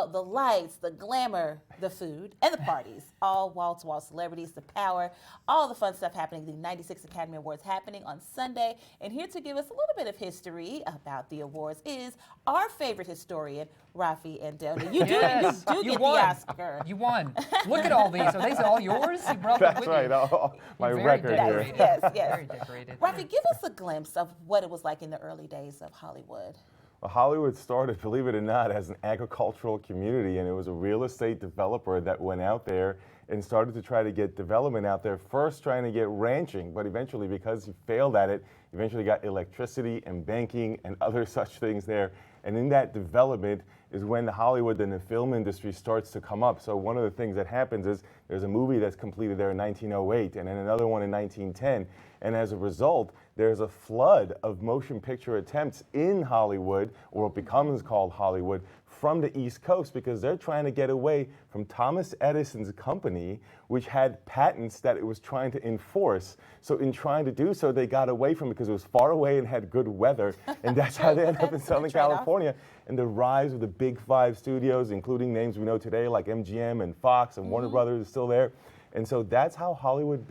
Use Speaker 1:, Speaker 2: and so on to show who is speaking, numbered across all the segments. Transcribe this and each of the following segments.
Speaker 1: Well, the lights, the glamour, the food, and the parties. All wall-to-wall celebrities, the power, all the fun stuff happening. The 96 Academy Awards happening on Sunday. And here to give us a little bit of history about the awards is our favorite historian, Raffi and Dona. You do,
Speaker 2: Yes,
Speaker 1: you do
Speaker 2: you
Speaker 1: get
Speaker 2: won.
Speaker 1: the Oscar.
Speaker 2: You won. Look at all these. Are these all yours? You brought them
Speaker 3: That's
Speaker 2: with
Speaker 3: right.
Speaker 2: you.
Speaker 3: My
Speaker 2: Very
Speaker 3: record here.
Speaker 2: decorated.
Speaker 1: Yes, yes.
Speaker 2: Very decorated.
Speaker 1: Raffi, give us a glimpse of what it was like in the early days of Hollywood.
Speaker 3: Well, Hollywood started, believe it or not, as an agricultural community, and it was a real estate developer that went out there and started to try to get development out there, first trying to get ranching, but eventually, because he failed at it, eventually got electricity and banking and other such things there. And in that development is when the Hollywood and the film industry starts to come up. So one of the things that happens is there's a movie that's completed there in 1908 and then another one in 1910. And as a result, there's a flood of motion picture attempts in Hollywood, or what becomes called Hollywood, from the East Coast, because they're trying to get away from Thomas Edison's company, which had patents that it was trying to enforce. So in trying to do so, they got away from it because it was far away and had good weather. And that's how they ended up in Southern California. And the rise of the big five studios, including names we know today like MGM and Fox and Warner Brothers is still there. And so that's how Hollywood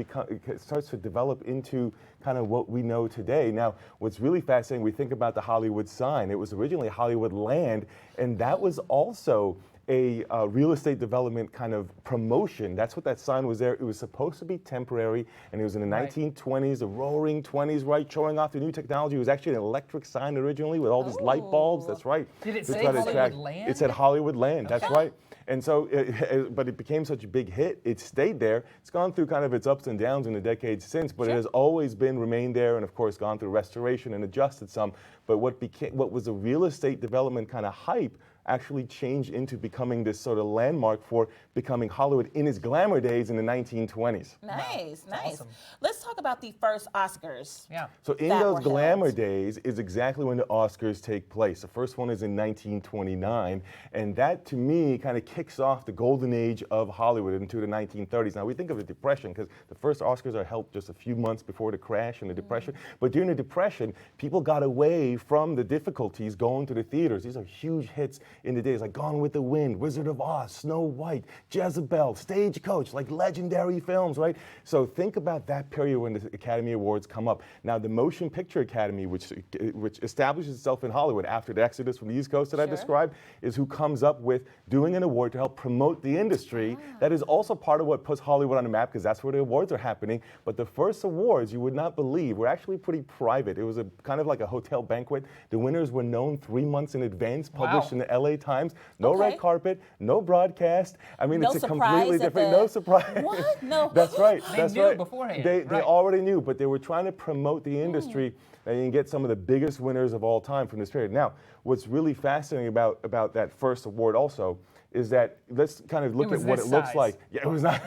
Speaker 3: starts to develop into kind of what we know today. Now, what's really fascinating, we think about the Hollywood sign. It was originally Hollywood Land, and that was also a real estate development kind of promotion. That's what that sign was there. It was supposed to be temporary, and it was in the 1920s, the roaring 20s, right, showing off the new technology. It was actually an electric sign originally with all these light bulbs. That's right.
Speaker 2: Did it
Speaker 3: To
Speaker 2: say
Speaker 3: try to
Speaker 2: Hollywood
Speaker 3: attract-
Speaker 2: Land?
Speaker 3: It said Hollywood Land. That's right. And so, but it became such a big hit. It stayed there. It's gone through kind of its ups and downs in the decades since, but it has always remained there, and of course gone through restoration and adjusted some. But what was a real estate development kind of hype actually changed into becoming this sort of landmark for becoming Hollywood in its glamour days in the 1920s.
Speaker 1: Nice,
Speaker 2: Wow,
Speaker 1: nice.
Speaker 2: awesome.
Speaker 1: Let's talk about the first Oscars.
Speaker 2: Yeah.
Speaker 3: So in
Speaker 1: that
Speaker 3: those
Speaker 1: were
Speaker 3: glamour
Speaker 1: held.
Speaker 3: days is exactly when the Oscars take place. The first one is in 1929, and that to me kind of kicks off the golden age of Hollywood into the 1930s. Now we think of the Depression because the first Oscars are held just a few months before the crash and the Depression. But during the Depression, people got away from the difficulties going to the theaters. These are huge hits in the days like Gone with the Wind, Wizard of Oz, Snow White, Jezebel, Stagecoach, like legendary films, right? So think about that period when the Academy Awards come up. Now the Motion Picture Academy, which establishes itself in Hollywood after the exodus from the East Coast that I described, is who comes up with doing an award to help promote the industry. That is also part of what puts Hollywood on the map because that's where the awards are happening. But the first awards, you would not believe, were actually pretty private. It was a kind of like a hotel banquet. The winners were known 3 months in advance, published in the LA Times. No red carpet, no broadcast. I mean,
Speaker 1: No
Speaker 3: it's a
Speaker 1: surprise
Speaker 3: completely
Speaker 1: at
Speaker 3: different,
Speaker 1: the-
Speaker 3: no surprise.
Speaker 1: What? No.
Speaker 3: That's right.
Speaker 2: They
Speaker 3: That's
Speaker 2: knew
Speaker 3: right.
Speaker 2: beforehand,
Speaker 3: They
Speaker 2: right.
Speaker 3: already knew, but they were trying to promote the industry and get some of the biggest winners of all time from this period. Now, what's really fascinating about that first award also is that let's kind of look
Speaker 2: It
Speaker 3: at
Speaker 2: was
Speaker 3: what
Speaker 2: this
Speaker 3: it looks
Speaker 2: size.
Speaker 3: like. Yeah, it was not.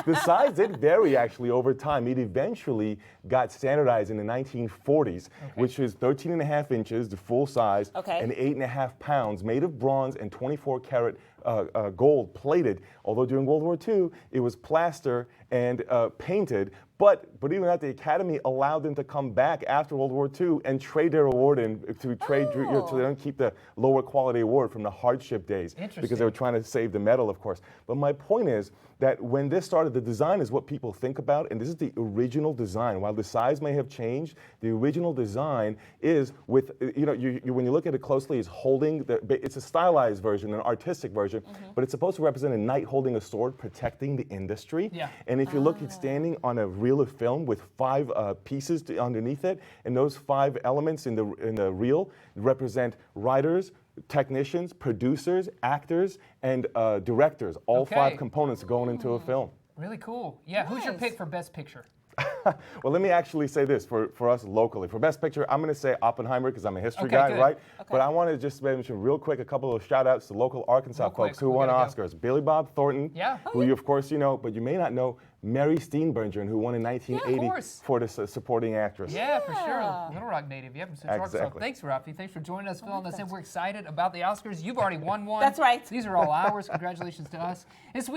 Speaker 3: The size did vary actually over time. It eventually got standardized in the 1940s, which is 13 and a half inches, the full size, and 8.5 pounds, made of bronze and 24 karat gold plated. Although during World War II, it was plaster and painted. But even that, the Academy allowed them to come back after World War II and trade their award in to trade, so they don't keep the lower quality award from the hardship days because they were trying to save the metal, of course. But my point is that when this started, the design is what people think about, and this is the original design. While the size may have changed, the original design is with, when you look at it closely, it's holding, it's a stylized version, an artistic version, but it's supposed to represent a knight holding a sword protecting the industry.
Speaker 2: Yeah.
Speaker 3: And if you look, it's standing on a reel of film with 5 pieces underneath it, and those 5 elements in the reel represent writers, technicians, producers, actors, and directors. All 5 components going into a film.
Speaker 2: Really cool. Yeah. Who's your pick for Best Picture?
Speaker 3: Well, let me actually say this for us locally. For Best Picture, I'm going to say Oppenheimer because I'm a history guy,
Speaker 2: good.
Speaker 3: right? But I want to just mention real quick a couple of shout outs to local Arkansas folks who won Oscars. Billy Bob Thornton, who you of course you know, but you may not know Mary Steenburgen, who won in 1980 for the supporting actress.
Speaker 2: Yeah, for sure. Little Rock native. Yep, Arkansas. Thanks, Raffi. Thanks for joining us, filling us in. We're excited about the Oscars. You've already won one.
Speaker 1: That's right.
Speaker 2: These are all ours. Congratulations to us.